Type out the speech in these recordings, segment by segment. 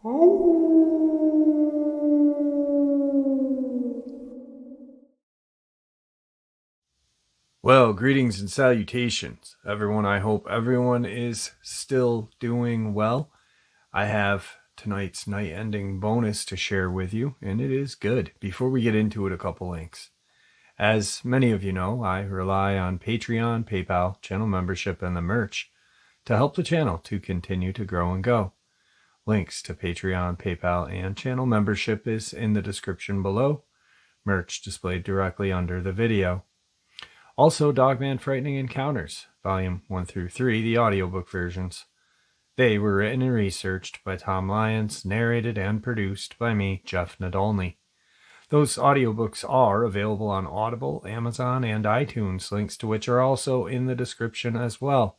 Well, greetings and salutations, everyone. I hope everyone is still doing well. I have tonight's night-ending bonus to share with you, and it is good. Before we get into it, a couple links. As many of you know, I rely on Patreon, PayPal, channel membership, and the merch to help the channel to continue to grow and go. Links to Patreon, PayPal, and channel membership is in the description below. Merch displayed directly under the video. Also, Dogman Frightening Encounters, Volume 1 through 3, the audiobook versions. They were written and researched by Tom Lyons, narrated and produced by me, Jeff Nadolny. Those audiobooks are available on Audible, Amazon, and iTunes, links to which are also in the description as well.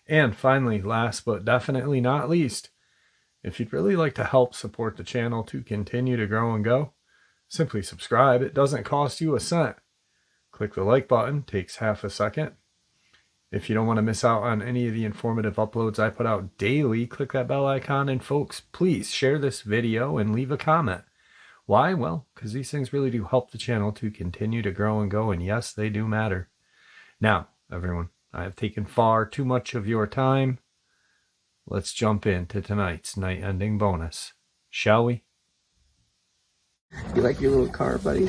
And finally, last but definitely not least, if you'd really like to help support the channel to continue to grow and go, simply subscribe. It doesn't cost you a cent. Click the like button, takes half a second. If you don't want to miss out on any of the informative uploads I put out daily, click that bell icon, and folks, please share this video and leave a comment. Why? Well, because these things really do help the channel to continue to grow and go, and yes, they do matter. Now, everyone, I have taken far too much of your time. Let's jump into tonight's night-ending bonus, shall we? You like your little car, buddy?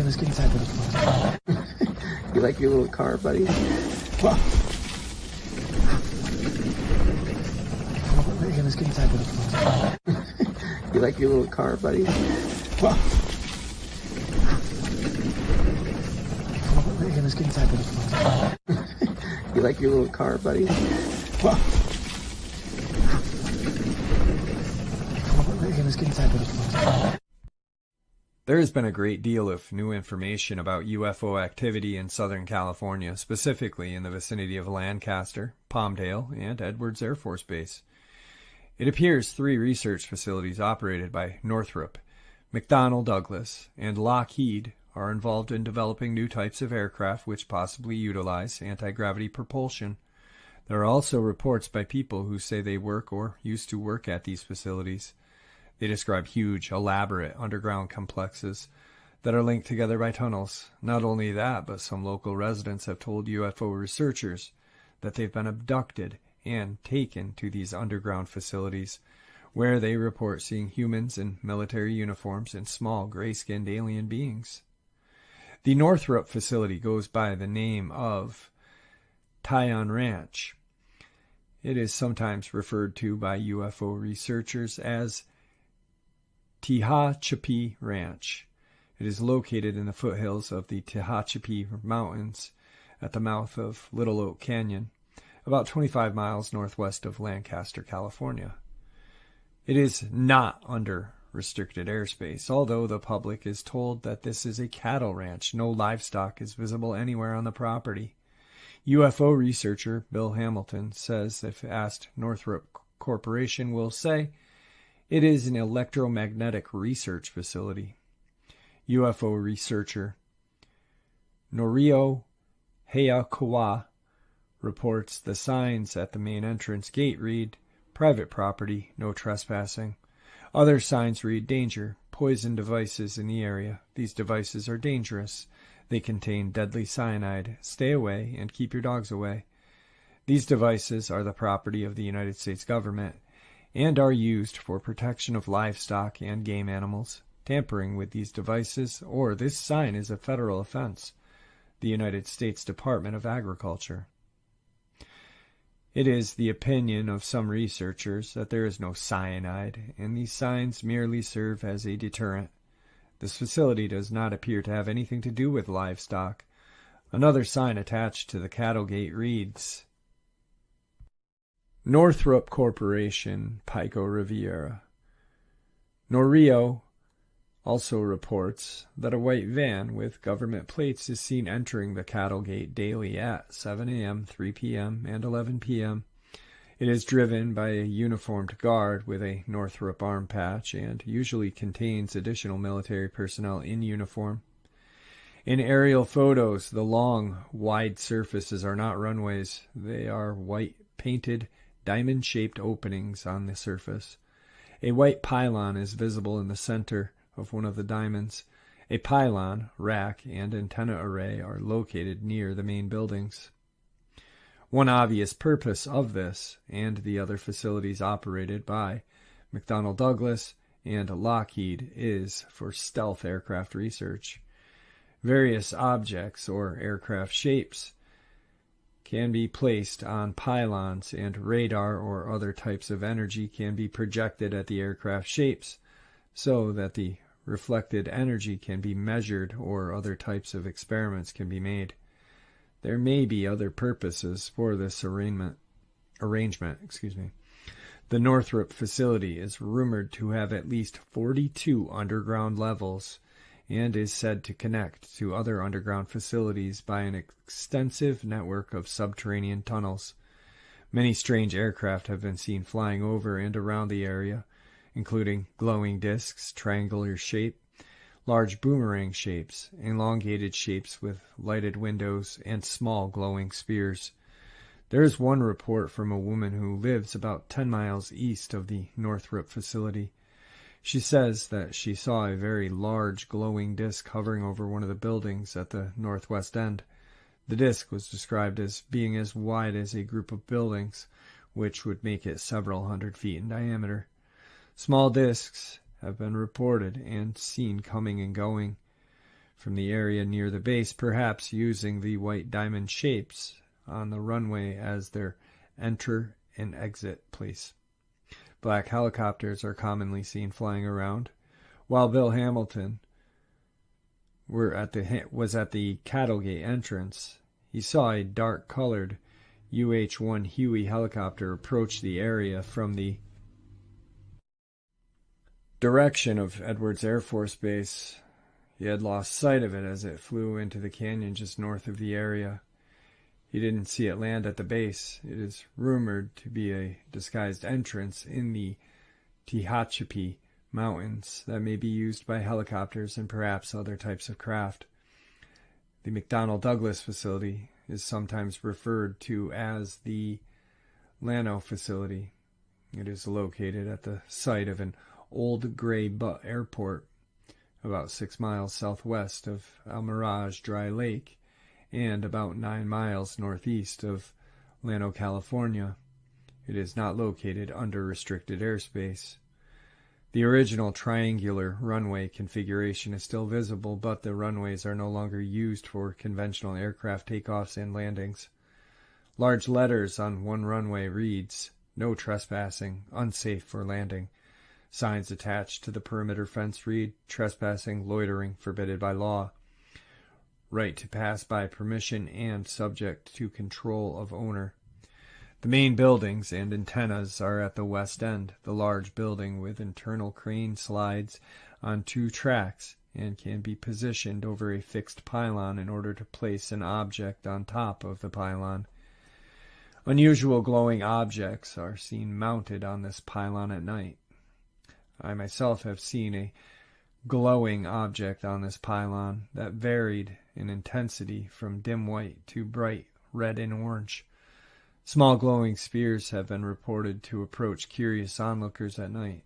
Let's get inside with the You like your little car, buddy? Let's get inside with the You like your little car, buddy? Let's get inside with the You like your little car, buddy? Let's get inside with the There has been a great deal of new information about UFO activity in Southern California, specifically in the vicinity of Lancaster, Palmdale, and Edwards Air Force Base. It appears 3 research facilities operated by Northrop, McDonnell Douglas, and Lockheed are involved in developing new types of aircraft which possibly utilize anti-gravity propulsion. There are also reports by people who say they work or used to work at these facilities. They describe huge, elaborate underground complexes that are linked together by tunnels. Not only that, but some local residents have told UFO researchers that they've been abducted and taken to these underground facilities, where they report seeing humans in military uniforms and small, gray-skinned alien beings. The Northrop facility goes by the name of Tyon Ranch. It is sometimes referred to by UFO researchers as Tehachapi Ranch. It is located in the foothills of the Tehachapi Mountains at the mouth of Little Oak Canyon, about 25 miles northwest of Lancaster, California. It is not under restricted airspace, although the public is told that this is a cattle ranch. No livestock is visible anywhere on the property. UFO researcher Bill Hamilton says, if asked, Northrop Corporation will say it is an electromagnetic research facility. UFO researcher Norio Hayakawa reports the signs at the main entrance gate read, "Private property, no trespassing." Other signs read, "Danger, poison devices in the area. These devices are dangerous. They contain deadly cyanide. Stay away and keep your dogs away." These devices are the property of the United States government and are used for protection of livestock and game animals. Tampering with these devices or this sign is a federal offense. The United States Department of Agriculture. It is the opinion of some researchers that there is no cyanide, and these signs merely serve as a deterrent. This facility does not appear to have anything to do with livestock. Another sign attached to the cattle gate reads, Northrop Corporation, Pico Riviera. Norio also reports that a white van with government plates is seen entering the cattle gate daily at 7 a.m., 3 p.m., and 11 p.m. It is driven by a uniformed guard with a Northrop arm patch and usually contains additional military personnel in uniform. In aerial photos, the long, wide surfaces are not runways. They are white painted, diamond-shaped openings on the surface. A white pylon is visible in the center of one of the diamonds. A pylon, rack, and antenna array are located near the main buildings. One obvious purpose of this, and the other facilities operated by McDonnell Douglas and Lockheed, is for stealth aircraft research. Various objects or aircraft shapes can be placed on pylons, and radar or other types of energy can be projected at the aircraft shapes so that the reflected energy can be measured or other types of experiments can be made. There may be other purposes for this arrangement. The Northrop facility is rumored to have at least 42 underground levels and is said to connect to other underground facilities by an extensive network of subterranean tunnels. Many strange aircraft have been seen flying over and around the area, including glowing discs, triangular shape, large boomerang shapes, elongated shapes with lighted windows, and small glowing spheres. There is one report from a woman who lives about 10 miles east of the Northrop facility. She says that she saw a very large glowing disc hovering over one of the buildings at the northwest end. The disc was described as being as wide as a group of buildings, which would make it several hundred feet in diameter. Small discs have been reported and seen coming and going from the area near the base, perhaps using the white diamond shapes on the runway as their enter and exit place. Black helicopters are commonly seen flying around. While Bill Hamilton was at the Cattlegate entrance, he saw a dark-colored UH-1 Huey helicopter approach the area from the direction of Edwards Air Force Base. He had lost sight of it as it flew into the canyon just north of the area. He didn't see it land at the base. It is rumored to be a disguised entrance in the Tehachapi Mountains that may be used by helicopters and perhaps other types of craft. The McDonnell Douglas facility is sometimes referred to as the Llano facility. It is located at the site of an old gray butt airport about 6 miles southwest of El Mirage Dry Lake and about 9 miles northeast of Llano, California. It is not located under restricted airspace. The original triangular runway configuration is still visible, but the runways are no longer used for conventional aircraft takeoffs and landings. Large letters on one runway reads, "No trespassing, unsafe for landing." Signs attached to the perimeter fence read, "Trespassing, loitering, forbidden by law." Right to pass by permission and subject to control of owner. The main buildings and antennas are at the west end, the large building with internal crane slides on 2 tracks and can be positioned over a fixed pylon in order to place an object on top of the pylon. Unusual glowing objects are seen mounted on this pylon at night. I myself have seen a glowing object on this pylon that varied in intensity from dim white to bright red and orange. Small glowing spheres have been reported to approach curious onlookers at night.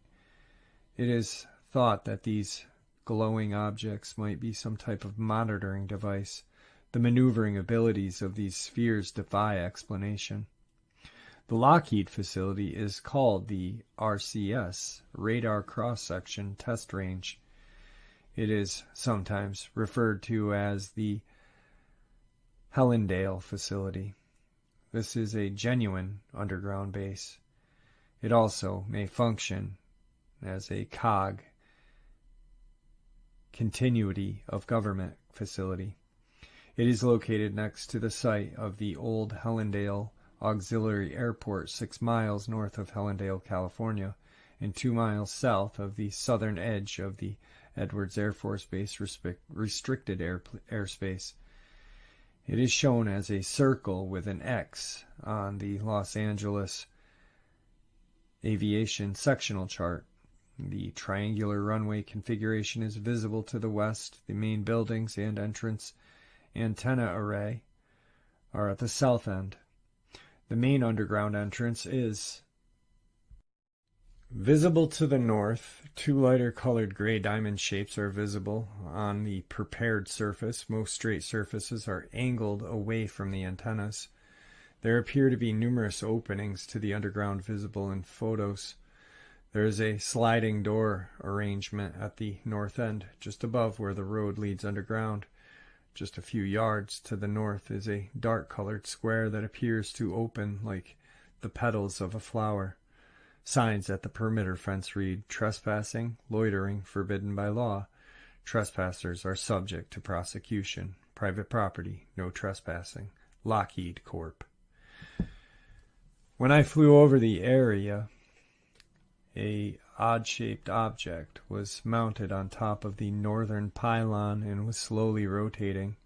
It is thought that these glowing objects might be some type of monitoring device. The maneuvering abilities of these spheres defy explanation. The Lockheed facility is called the RCS, Radar Cross-Section Test Range. It is sometimes referred to as the Helendale facility. This is a genuine underground base. It also may function as a COG, Continuity of Government facility. It is located next to the site of the old Helendale Auxiliary Airport 6 miles north of Helendale, California, and 2 miles south of the southern edge of the Edwards Air Force Base restricted airspace. It is shown as a circle with an X on the Los Angeles Aviation sectional chart. The triangular runway configuration is visible to the west. The main buildings and entrance antenna array are at the south end. The main underground entrance is visible to the north. Two lighter colored gray diamond shapes are visible on the prepared surface. Most straight surfaces are angled away from the antennas. There appear to be numerous openings to the underground visible in photos. There is a sliding door arrangement at the north end, just above where the road leads underground. Just a few yards to the north is a dark-colored square that appears to open like the petals of a flower. Signs at the perimeter fence read, "Trespassing, loitering, forbidden by law. Trespassers are subject to prosecution. Private property, no trespassing. Lockheed Corp." When I flew over the area, a odd-shaped object was mounted on top of the northern pylon and was slowly rotating.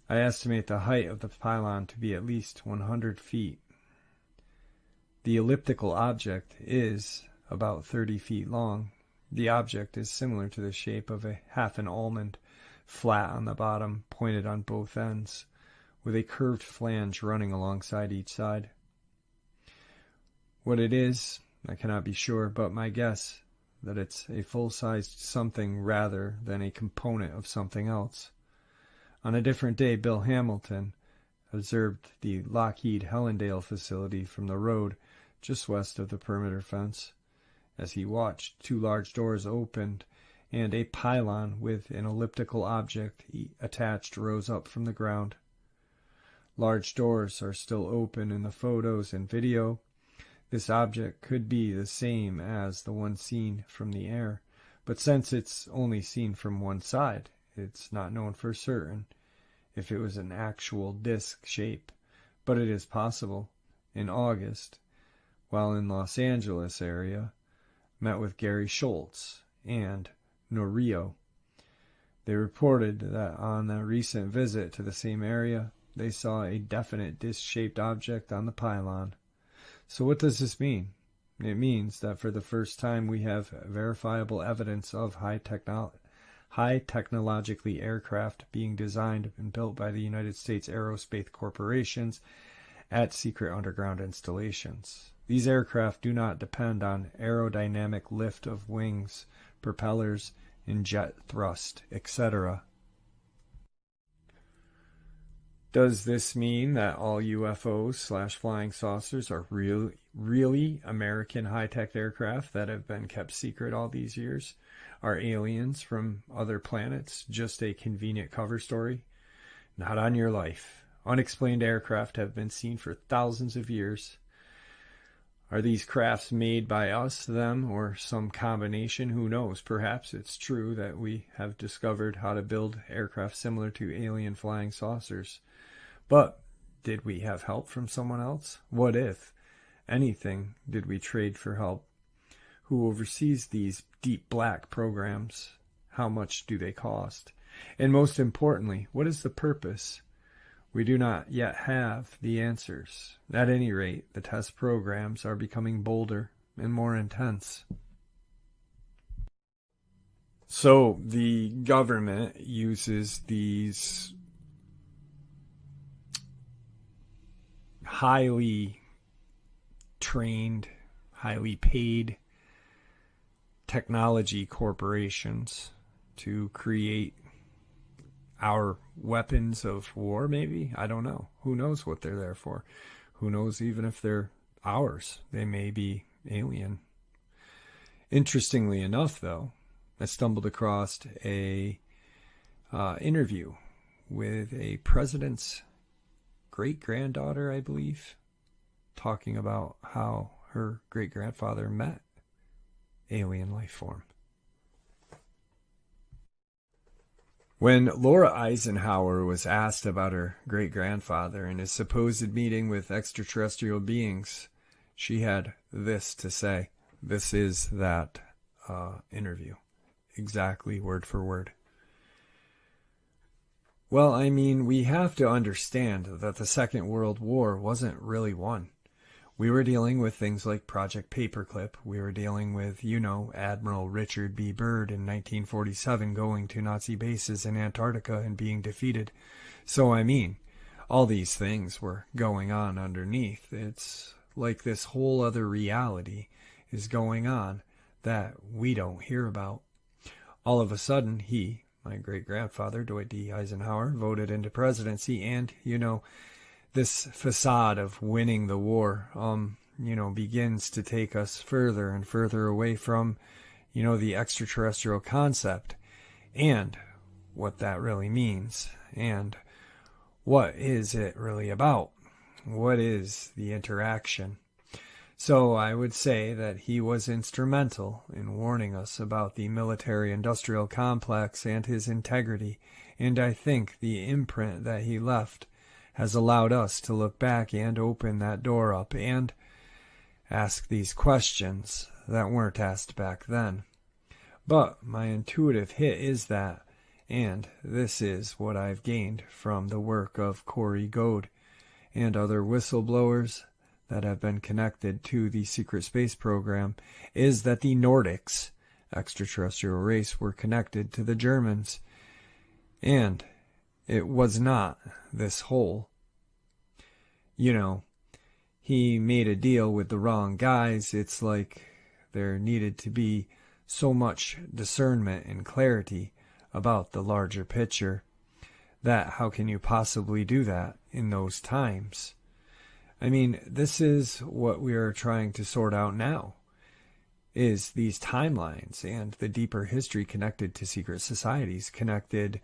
I estimate the height of the pylon to be at least 100 feet. The elliptical object is about 30 feet long. The object is similar to the shape of a half an almond, flat on the bottom, pointed on both ends, with a curved flange running alongside each side. What it is, I cannot be sure, but my guess that it's a full-sized something rather than a component of something else. On a different day, Bill Hamilton observed the Lockheed Hellendale facility from the road just west of the perimeter fence. As he watched, two large doors opened and a pylon with an elliptical object attached rose up from the ground. Large doors are still open in the photos and video. This object could be the same as the one seen from the air, but since it's only seen from one side, it's not known for certain if it was an actual disc shape, but it is possible. In August, while in Los Angeles area, met with Gary Schultz and Norio. They reported that on a recent visit to the same area, they saw a definite disc-shaped object on the pylon. So what does this mean? It means that for the first time we have verifiable evidence of high technologically aircraft being designed and built by the United States aerospace corporations at secret underground installations. These aircraft do not depend on aerodynamic lift of wings, propellers, and jet thrust, etc. Does this mean that all UFOs/flying saucers are really American high-tech aircraft that have been kept secret all these years? Are aliens from other planets just a convenient cover story? Not on your life. Unexplained aircraft have been seen for thousands of years. Are these crafts made by us, them, or some combination? Who knows? Perhaps it's true that we have discovered how to build aircraft similar to alien flying saucers. But did we have help from someone else? What if anything did we trade for help? Who oversees these deep black programs? How much do they cost? And most importantly, what is the purpose? We do not yet have the answers. At any rate, the test programs are becoming bolder and more intense. So the government uses these highly trained, highly paid technology corporations to create our weapons of war, maybe? I don't know. Who knows what they're there for? Who knows even if they're ours? They may be alien. Interestingly enough, though, I stumbled across a interview with a president's great-granddaughter, I believe, talking about how her great-grandfather met alien life form. When Laura Eisenhower was asked about her great-grandfather and his supposed meeting with extraterrestrial beings, she had this to say. This is that interview, exactly word for word. Well, I mean, we have to understand that the Second World War wasn't really won. We were dealing with things like Project Paperclip. We were dealing with, Admiral Richard B. Byrd in 1947 going to Nazi bases in Antarctica and being defeated. So, all these things were going on underneath. It's like this whole other reality is going on that we don't hear about. All of a sudden, my great-grandfather, Dwight D. Eisenhower, voted into presidency, and, this facade of winning the war, begins to take us further and further away from, the extraterrestrial concept and what that really means, and what is it really about? What is the interaction? So I would say that he was instrumental in warning us about the military-industrial complex and his integrity, and I think the imprint that he left has allowed us to look back and open that door up and ask these questions that weren't asked back then. But my intuitive hit is that, and this is what I've gained from the work of Corey Goad and other whistleblowers that have been connected to the secret space program, is that the Nordics, extraterrestrial race, were connected to the Germans, and it was not this whole, he made a deal with the wrong guys. It's like there needed to be so much discernment and clarity about the larger picture that how can you possibly do that in those times? This is what we are trying to sort out now, is these timelines and the deeper history connected to secret societies, connected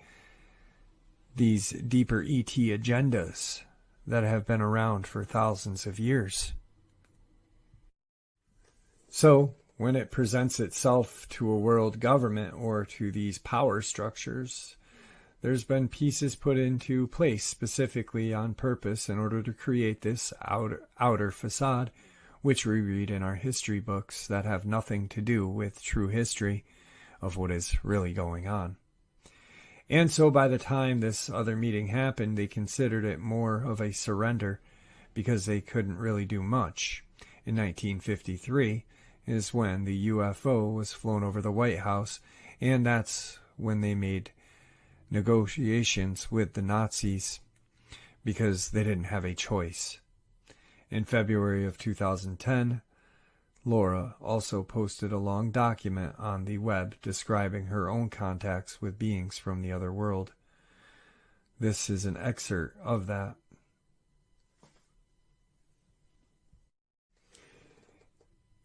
these deeper ET agendas that have been around for thousands of years. So, when it presents itself to a world government or to these power structures, there's been pieces put into place specifically on purpose in order to create this outer facade, which we read in our history books that have nothing to do with true history of what is really going on. And so by the time this other meeting happened, they considered it more of a surrender because they couldn't really do much. In 1953 is when the UFO was flown over the White House, and that's when they made negotiations with the Nazis because they didn't have a choice. In February of 2010, Laura also posted a long document on the web describing her own contacts with beings from the other world. This is an excerpt of that.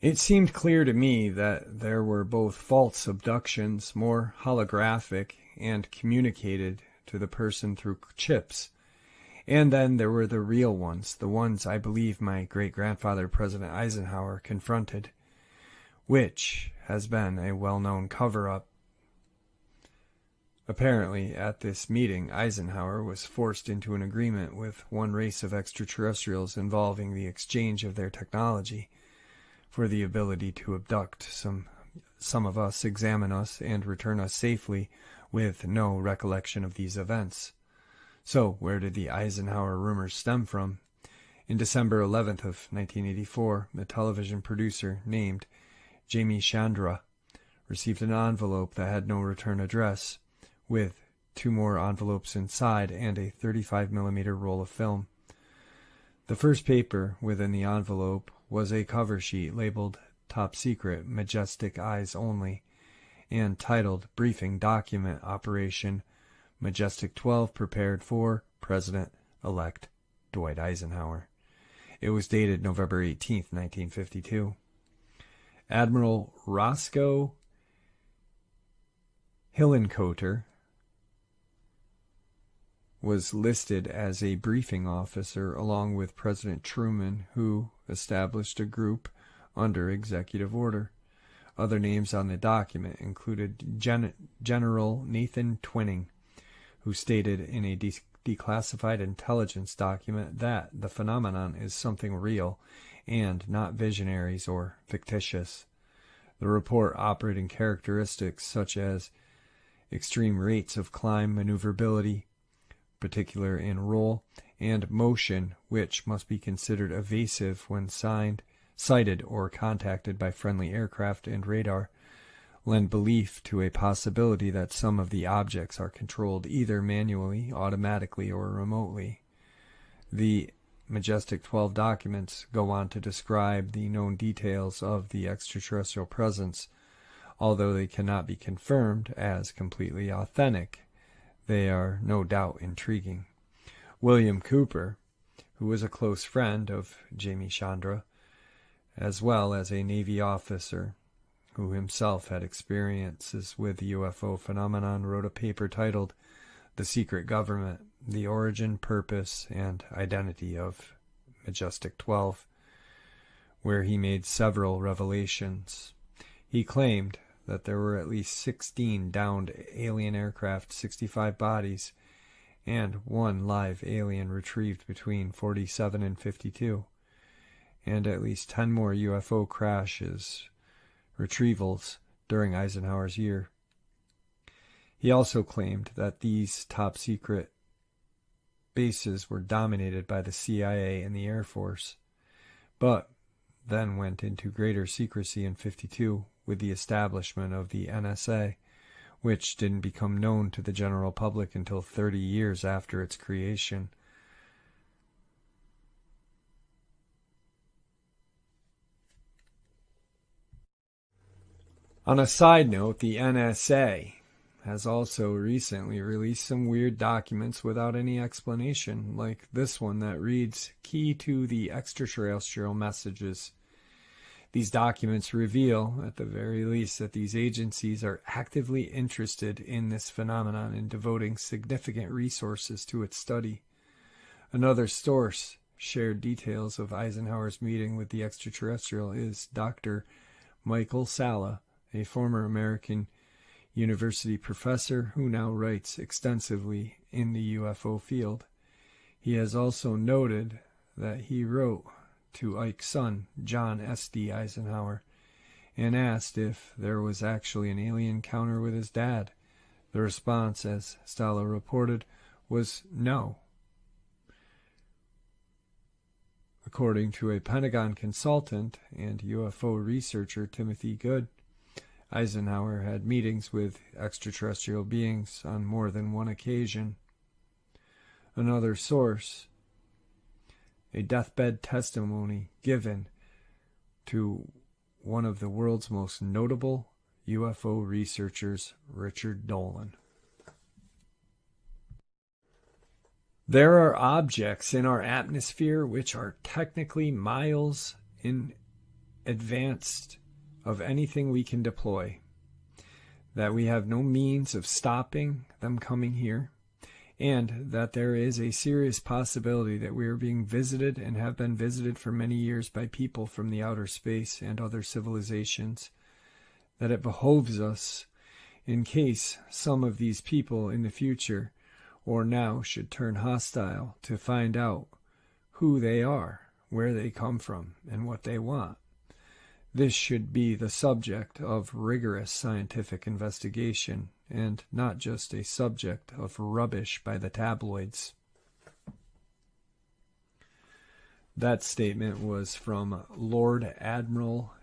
It seemed clear to me that there were both false abductions, more holographic, and communicated to the person through chips. And then there were the real ones, the ones I believe my great-grandfather, President Eisenhower, confronted, which has been a well-known cover-up. Apparently, at this meeting, Eisenhower was forced into an agreement with one race of extraterrestrials involving the exchange of their technology for the ability to abduct some of us, examine us, and return us safely with no recollection of these events. So, where did the Eisenhower rumors stem from? In December 11th of 1984, a television producer named Jamie Chandra received an envelope that had no return address, with 2 more envelopes inside and a 35mm roll of film. The first paper within the envelope was a cover sheet labeled Top Secret, Majestic Eyes Only, and titled Briefing Document Operation Majestic 12 prepared for President-elect Dwight Eisenhower. It was dated November 18, 1952. Admiral Roscoe Hillenkoetter was listed as a briefing officer along with President Truman, who established a group under executive order. Other names on the document included General Nathan Twining, who stated in a declassified intelligence document that the phenomenon is something real and not visionaries or fictitious. The report operating characteristics such as extreme rates of climb maneuverability, particular in role, and motion, which must be considered evasive when sighted or contacted by friendly aircraft and radar, lend belief to a possibility that some of the objects are controlled either manually, automatically, or remotely. The Majestic 12 documents go on to describe the known details of the extraterrestrial presence. Although they cannot be confirmed as completely authentic, they are no doubt intriguing. William Cooper, who was a close friend of Jamie Chandra, as well as a Navy officer who himself had experiences with the UFO phenomenon, wrote a paper titled The Secret Government, the Origin, Purpose, and Identity of Majestic 12, where he made several revelations. He claimed that there were at least 16 downed alien aircraft, 65 bodies, and one live alien retrieved between 47 and 52, and at least 10 more UFO crashes, retrievals during Eisenhower's year. He also claimed that these top-secret bases were dominated by the CIA and the Air Force, but then went into greater secrecy in 52 with the establishment of the NSA, which didn't become known to the general public until 30 years after its creation. On a side note, the NSA has also recently released some weird documents without any explanation, like this one that reads, "Key to the extraterrestrial messages." These documents reveal, at the very least, that these agencies are actively interested in this phenomenon and devoting significant resources to its study. Another source shared details of Eisenhower's meeting with the extraterrestrial is Dr. Michael Salla, a former American university professor who now writes extensively in the UFO field. He has also noted that he wrote to Ike's son, John S.D. Eisenhower, and asked if there was actually an alien encounter with his dad. The response, as Salla reported, was no. According to a Pentagon consultant and UFO researcher, Timothy Good, Eisenhower had meetings with extraterrestrial beings on more than one occasion. Another source, a deathbed testimony given to one of the world's most notable UFO researchers, Richard Dolan. There are objects in our atmosphere which are technically miles in advance of anything we can deploy, that we have no means of stopping them coming here, and that there is a serious possibility that we are being visited and have been visited for many years by people from the outer space and other civilizations, that it behoves us, in case some of these people in the future or now should turn hostile, to find out who they are, where they come from, and what they want. This should be the subject of rigorous scientific investigation, and not just a subject of rubbish by the tabloids. That statement was from Lord Admiral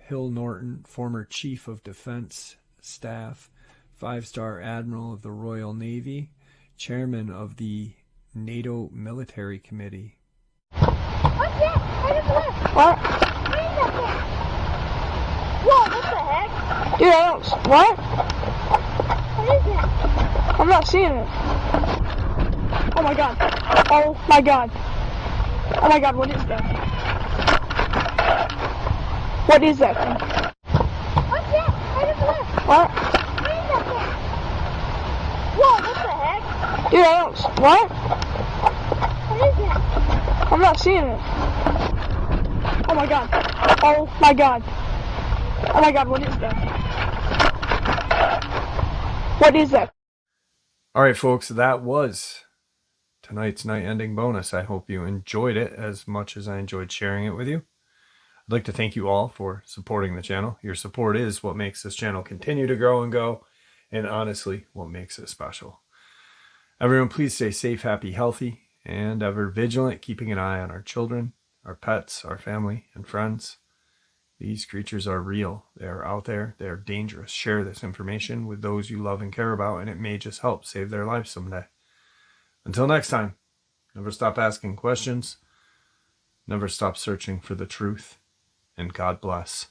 Hill Norton, former Chief of Defense Staff, 5-star Admiral of the Royal Navy, Chairman of the NATO Military Committee. What's that? Right up there. What? What is that thing? Whoa, what the heck? Dude, I don't... What? What is that? I'm not seeing it. Oh my god. Oh my god. Oh my god, what is that? What is that thing? What's that? Right up there. What? What is that thing? Whoa, what the heck? Dude, I don't... What? What is that? I'm not seeing it. Oh my god. Oh my god. Oh my god, what is that? What is that? All right, folks, that was tonight's night ending bonus. I hope you enjoyed it as much as I enjoyed sharing it with you. I'd like to thank you all for supporting the channel. Your support is what makes this channel continue to grow and go, and honestly, what makes it special. Everyone, please stay safe, happy, healthy, and ever vigilant, keeping an eye on our children, our pets, our family, and friends. These creatures are real. They are out there. They are dangerous. Share this information with those you love and care about, and it may just help save their lives someday. Until next time, never stop asking questions. Never stop searching for the truth. And God bless.